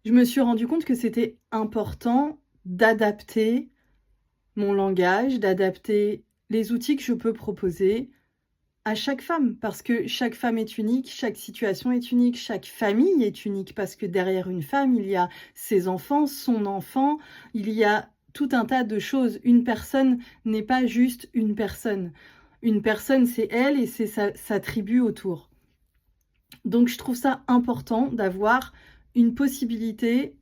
je me suis rendu compte que c'était important d'adapter mon langage, d'adapter les outils que je peux proposer à chaque femme. Parce que chaque femme est unique, chaque situation est unique, chaque famille est unique. Parce que derrière une femme, il y a ses enfants, son enfant, il y a tout un tas de choses. Une personne n'est pas juste une personne. Une personne, c'est elle et c'est sa tribu autour. Donc je trouve ça important d'avoir une possibilité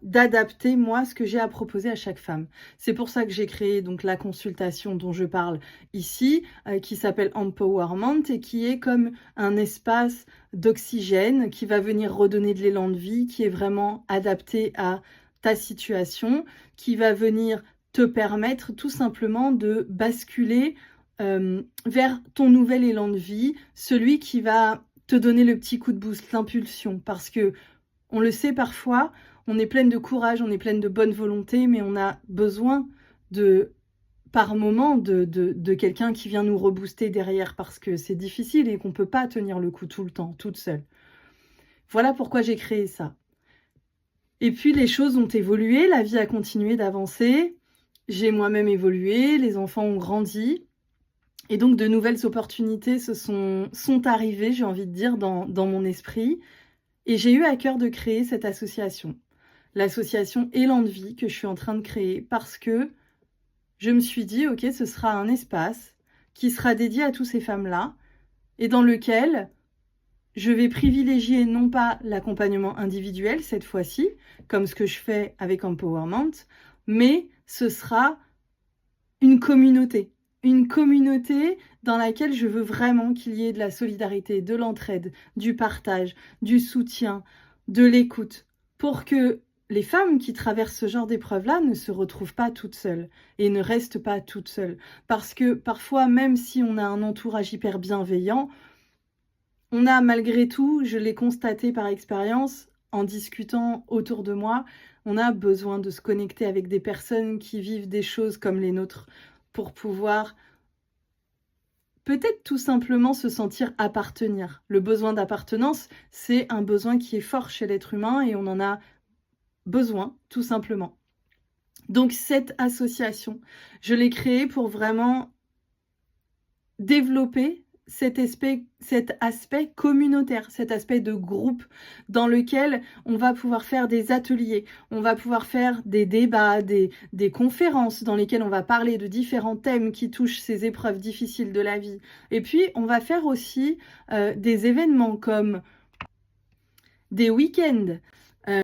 d'adapter moi ce que j'ai à proposer à chaque femme. C'est pour ça que j'ai créé donc la consultation dont je parle ici, qui s'appelle Empowerment et qui est comme un espace d'oxygène qui va venir redonner de l'élan de vie, qui est vraiment adapté à ta situation, qui va venir te permettre tout simplement de basculer vers ton nouvel élan de vie, celui qui va te donner le petit coup de boost, l'impulsion, parce que on le sait parfois, on est pleine de courage, on est pleine de bonne volonté, mais on a besoin par moment, de quelqu'un qui vient nous rebooster derrière, parce que c'est difficile et qu'on ne peut pas tenir le coup tout le temps, toute seule. Voilà pourquoi j'ai créé ça. Et puis les choses ont évolué, la vie a continué d'avancer, j'ai moi-même évolué, les enfants ont grandi, et donc de nouvelles opportunités sont arrivées, j'ai envie de dire, dans mon esprit. Et j'ai eu à cœur de créer cette association. L'association Élan de vie que je suis en train de créer parce que je me suis dit, ok, ce sera un espace qui sera dédié à toutes ces femmes-là et dans lequel je vais privilégier non pas l'accompagnement individuel cette fois-ci, comme ce que je fais avec Empowerment, mais ce sera une communauté. Une communauté dans laquelle je veux vraiment qu'il y ait de la solidarité, de l'entraide, du partage, du soutien, de l'écoute, pour que les femmes qui traversent ce genre d'épreuve-là ne se retrouvent pas toutes seules et ne restent pas toutes seules. Parce que parfois, même si on a un entourage hyper bienveillant, on a malgré tout, je l'ai constaté par expérience, en discutant autour de moi, on a besoin de se connecter avec des personnes qui vivent des choses comme les nôtres pour pouvoir peut-être tout simplement se sentir appartenir. Le besoin d'appartenance, c'est un besoin qui est fort chez l'être humain et on en a besoin, tout simplement. Donc cette association, je l'ai créée pour vraiment développer cet aspect communautaire, cet aspect de groupe dans lequel on va pouvoir faire des ateliers, on va pouvoir faire des débats, des conférences dans lesquelles on va parler de différents thèmes qui touchent ces épreuves difficiles de la vie. Et puis, on va faire aussi des événements comme des week-ends,